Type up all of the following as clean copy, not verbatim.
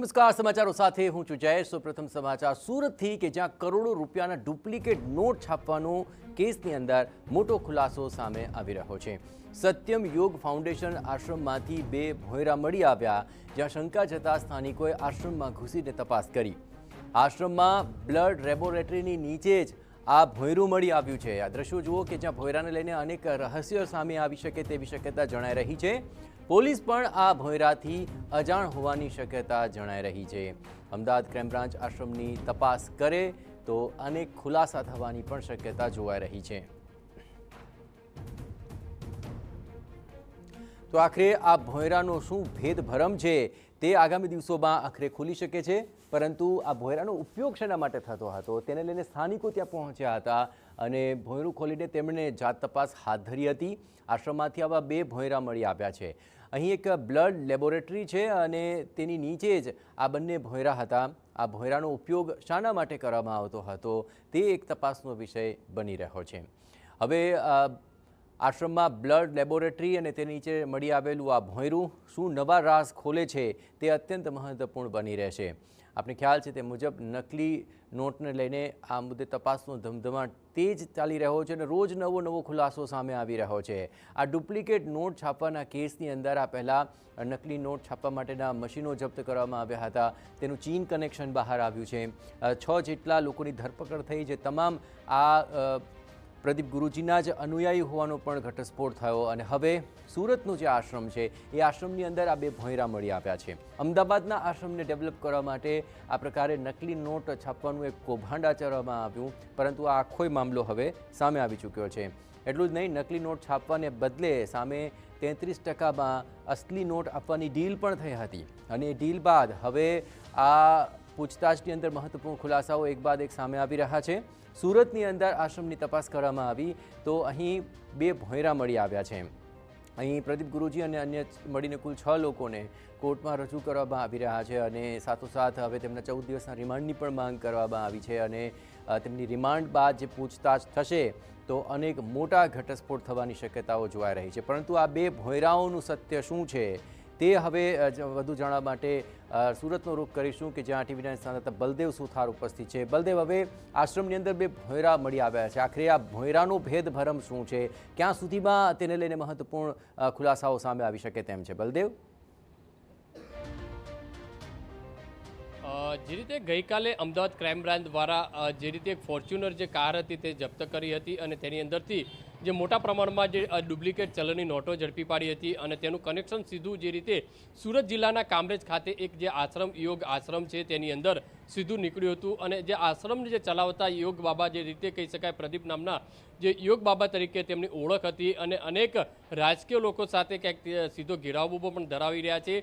નમસ્કાર સમાચારો સાથે હું છું જયેશ। સૌપ્રથમ સમાચાર સુરતથી કે જ્યાં કરોડો રૂપિયાના ડુપ્લિકેટ નોટ છાપવાનો કેસની અંદર મોટો ખુલાસો સામે આવી રહ્યો છે। સત્યમ યોગ ફાઉન્ડેશન આશ્રમમાંથી બે ભોંયરા મળી આવ્યા, જ્યાં શંકા જતા સ્થાનિકોએ આશ્રમમાં ઘૂસીને તપાસ કરી। આશ્રમમાં બ્લડ લેબોરેટરીની નીચે જ આ ભોંયરું મળી આવ્યું છે। આ દ્રશ્યો જુઓ કે જ્યાં ભોંયરાને લઈને અનેક રહસ્યો સામે આવી શકે તેવી શક્યતા જણાઈ રહી છે। પોલીસ પણ આ ભોંયરાથી અજાણ હોવાની શક્યતા જણાઈ રહી છે। અમદાવાદ ક્રાઇમ બ્રાન્ચ આશ્રમની તપાસ કરે તો અનેક ખુલાસા થવાની પણ શક્યતા જોવાઈ રહી છે। તો આખરે આ ભોંયરાનો શું ભેદભરમ છે તે આગામી દિવસોમાં આખરે ખુલી શકે છે, પરંતુ આ ભોંયરાનો ઉપયોગ શેના માટે થતો હતો તેને લઈને સ્થાનિકો ત્યાં પહોંચ્યા હતા અને ભોંયરું ખોલીને તેમણે જાત તપાસ હાથ ધરી હતી। આશ્રમમાંથી આવા બે ભોંયરા મળી આવ્યા છે। અહીં એક બ્લડ લેબોરેટરી છે અને તેની નીચે જ આ બંને ભોંયરા હતા। આ ભોંયરાનો ઉપયોગ શાના માટે કરવામાં આવતો હતો તે એક તપાસનો વિષય બની રહ્યો છે। હવે આશ્રમમાં બ્લડ લેબોરેટરી અને તેની નીચે મળી આવેલું આ ભોંયરું શું નવા રાઝ ખોલે છે તે અત્યંત મહત્વપૂર્ણ બની રહેશે। આપણે ખ્યાલ છે તે મુજબ નકલી નોટને લઈને આ મુદ્દે તપાસનો ધમધમાટ તેજ ચાલી રહ્યો છે અને રોજ નવો ખુલાસો સામે આવી રહ્યો છે। આ ડુપ્લિકેટ નોટ છાપવાના કેસની અંદર આ પહેલાં નકલી નોટ છાપવા માટેના મશીનો જપ્ત કરવામાં આવ્યા હતા, તેનું ચીન કનેક્શન બહાર આવ્યું છે। 6 જેટલા લોકોની ધરપકડ થઈ, જે તમામ આ પ્રદીપ ગુરુજીના જ અનુયાયી હોવાનો પણ ઘટસ્ફોટ થયો અને હવે સુરતનું જે આશ્રમ છે એ આશ્રમની અંદર આ બે ભોંયરા મળી આવ્યા છે। અમદાવાદના આશ્રમને ડેવલપ કરવા માટે આ પ્રકારે નકલી નોટ છાપવાનું એક કૌભાંડ આચરવામાં આવ્યું, પરંતુ આ આખો મામલો હવે સામે આવી ચૂક્યો છે। એટલું જ નહીં, નકલી નોટ છાપવાને બદલે સામે 33%માં અસલી નોટ આપવાની ડીલ પણ થઈ હતી અને એ ડીલ બાદ હવે આ પૂછતાછની અંદર મહત્વપૂર્ણ ખુલાસાઓ એક બાદ એક સામે આવી રહ્યા છે। સુરતની અંદર આશ્રમની તપાસ કરવામાં આવી તો અહીં બે ભોંયરા મળી આવ્યા છે। અહીં પ્રદીપ ગુરુજી અને અન્ય મળીને કુલ 6 લોકોને કોર્ટમાં રજૂ કરવામાં આવી રહ્યા છે અને સાથોસાથ હવે તેમના 14 દિવસના રિમાન્ડની પણ માંગ કરવામાં આવી છે અને તેમની રિમાન્ડ બાદ જે પૂછતાછ થશે તો અનેક મોટા ઘટસ્ફોટ થવાની શક્યતાઓ જોવાઈ રહી છે। પરંતુ આ બે ભોંયરાઓનું સત્ય શું છે તે હવે વધુ જાણવા માટે સુરતનો રૂખ કરીશું કે જ્યાં ટીવી9 સંવાદદાતા બલદેવ સુથાર ઉપસ્થિત છે। બલદેવ, હવે આશ્રમની અંદર બે ભોંયરા મળી આવ્યા છે, આખરે આ ભોંયરાનો ભેદભરમ શું છે, ક્યાં સુધીમાં તેને લઈને મહત્વપૂર્ણ ખુલાસાઓ સામે આવી શકે તેમ છે? બલદેવ, જે રીતે ગઈકાલે અમદાવાદ ક્રાઇમ બ્રાન્ચ દ્વારા જે રીતે એક ફોર્ચ્યુનર જે કાર હતી તે જપ્ત કરી હતી અને તેની અંદરથી જે મોટા પ્રમાણમાં જે ડુપ્લિકેટ ચલણની નોટો ઝડપી પાડી હતી અને તેનું કનેક્શન સીધું જે રીતે સુરત જિલ્લાના કામરેજ ખાતે એક જે આશ્રમ યોગ આશ્રમ છે તેની અંદર સીધું નીકળ્યું હતું અને જે આશ્રમ જે ચલાવતા યોગ બાબા જે રીતે કહી શકાય પ્રદીપ નામના જે યોગ બાબા તરીકે તેમની ઓળખ હતી અને અનેક રાજકીય લોકો સાથે ક્યાંક સીધો ઘેરાવો પણ ધરાવી રહ્યા છે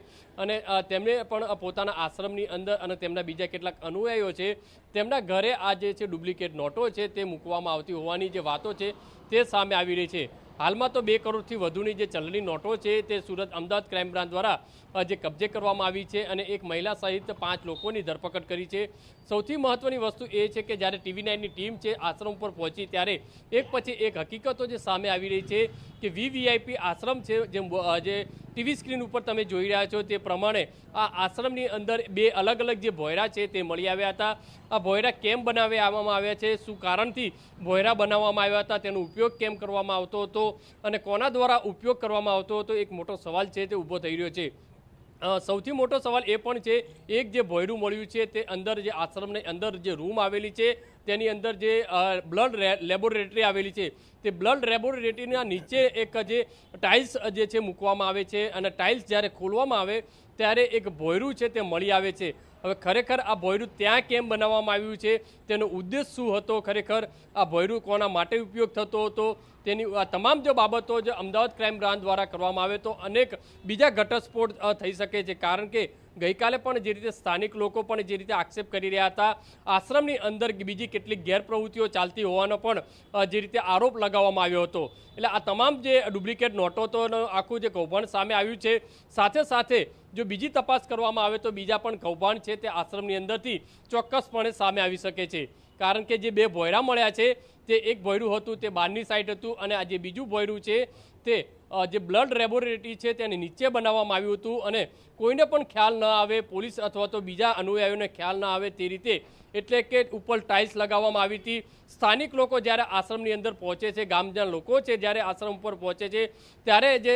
અને તેમણે પણ પોતાના આશ્રમની અંદર અને તેમના બીજા કેટલાક અનુયાયીઓ છે તેમના ઘરે આ જે છે ડુપ્લિકેટ નોટો છે તે મૂકવામાં આવતી હોવાની જે વાતો છે તે સામે આવી રહી છે। હાલમાં તો 2 કરોડથી વધુની જે ચલણી નોટો છે તે સુરત અમદાવાદ ક્રાઇમ બ્રાન્ચ દ્વારા જે કબજે કરવામાં આવી છે અને એક મહિલા સહિત 5 લોકોની ધરપકડ કરી છે। સૌથી મહત્વની વસ્તુ એ છે કે જ્યારે ટીવી9ની ટીમ છે આશ્રમ પર પહોંચી ત્યારે એક પછી એક હકીકતો જે સામે આવી રહી છે કે વીવીઆઈપી આશ્રમ છે જે ટીવી સ્ક્રીન ઉપર તમે જોઈ રહ્યા છો તે પ્રમાણે આ આશ્રમની અંદર બે અલગ અલગ જે ભોંયરા છે તે મળી આવ્યા હતા। આ ભોંયરા કેમ બનાવવામાં આવ્યા છે, શું કારણથી ભોંયરા બનાવવામાં આવ્યા હતા, તેનો ઉપયોગ કેમ કરવામાં આવતો હતો અને કોના દ્વારા ઉપયોગ કરવામાં આવતો હતો, એક મોટો સવાલ છે તે ઊભો થઈ રહ્યો છે। સૌથી મોટો સવાલ એ પણ છે, એક જે ભોંયરું મળ્યું છે તે અંદર જે આશ્રમની અંદર જે રૂમ આવેલી છે તેની અંદર જે બ્લડ લેબોરેટરી આવેલી છે તે બ્લડ લેબોરેટરીના નીચે એક જે ટાઇલ્સ જે છે મૂકવામાં આવે છે અને ટાઇલ્સ જ્યારે ખોલવામાં આવે ત્યારે એક ભોંયરું છે તે મળી આવે છે। હવે ખરેખર આ ભોંયરું ત્યાં કેમ બનાવવામાં આવ્યું છે, તેનો ઉદ્દેશ શું હતો, ખરેખર આ ભોંયરું કોના માટે ઉપયોગ થતો હતો, તેની આ તમામ જો બાબતો જે અમદાવાદ ક્રાઇમ બ્રાન્ચ દ્વારા કરવામાં આવે તો અનેક બીજા ઘટસ્ફોટ થઈ શકે છે। કારણ કે ગઈકાલે પણ જે રીતે સ્થાનિક લોકો પણ જે રીતે આક્ષેપ કરી રહ્યા હતા આશ્રમની અંદર બીજી કેટલીક ગેરપ્રવૃત્તિઓ ચાલતી હોવાનો પણ જે રીતે આરોપ લગાવવામાં આવ્યો હતો। એટલે આ તમામ જે ડુપ્લિકેટ નોટો તો આખું જે કૌભાંડ સામે આવ્યું છે, સાથે સાથે જો બીજી તપાસ કરવામાં આવે તો બીજા પણ કૌભાંડ છે તે આશ્રમની અંદરથી ચોક્કસપણે સામે આવી શકે છે। કારણ કે જે બે ભોંયરા મળ્યા છે તે એક ભોયરું હતું તે બહારની સાઈડ હતું અને આ જે બીજું ભોયરું છે તે જે બ્લડ લેબોરેટરી છે તેને નીચે બનાવવામાં આવ્યું હતું અને કોઈને પણ ખ્યાલ ન આવે, પોલીસ અથવા તો બીજા અનુયાયીઓને ખ્યાલ ન આવે તે રીતે, એટલે કે ઉપર ટાઇલ્સ લગાવવામાં આવી હતી. સ્થાનિક લોકો જ્યારે આશ્રમની અંદર પહોંચે છે, ગામના લોકો છે જ્યારે આશ્રમ ઉપર પહોંચે છે ત્યારે જે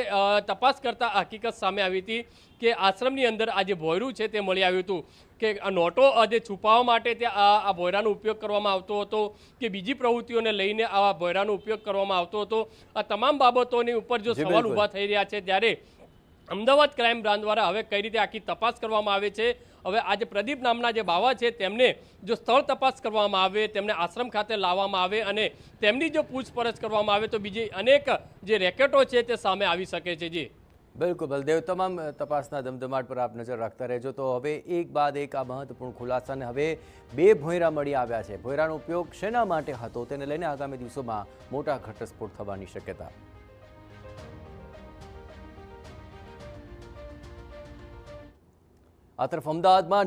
તપાસ કરતા હકીકત સામે આવી હતી કે આશ્રમની અંદર આ જે ભોયરું છે તે મળી આવ્યું હતું કે આ નોટો જે છુપાવવા માટે ત્યાં આ ભોયરાનો ઉપયોગ કરવામાં આવતો હતો કે બીજી પ્રવૃત્તિઓને લઈને આ ભોયરાનો ઉપયોગ કરવામાં આવતો હતો. આ તમામ બાબતોની ઉપર જો સવાલ ઊભા થઈ રહ્યા છે ત્યારે અમદાવાદ ક્રાઇમ બ્રાન્ચ દ્વારા હવે કઈ રીતે આખી તપાસ કરવામાં આવે છે. હવે આજે પ્રદીપ નામના જે બાવા છે તેમને જો સ્થળ તપાસ કરવામાં આવે, તેમને આશ્રમ ખાતે લાવવામાં આવે અને તેમની જો પૂછપરછ કરવામાં આવે તો બીજી અનેક જે રેકેટો છે તે સામે આવી શકે છે. જી બિલકુલ બલદેવ, તમામ તપાસના ધમધમાટ પર આપ નજર રાખતા રહેજો. તો હવે એક બાદ એક આ મહત્વપૂર્ણ ખુલાસાને હવે 2 ભોંયરા મળી આવ્યા છે. ભોંયરાનો ઉપયોગ શેના માટે હતો તેને લઈને આગામી દિવસોમાં મોટા ઘટસ્ફોટ થવાની શક્યતા. આ તરફ અમદાવાદમાં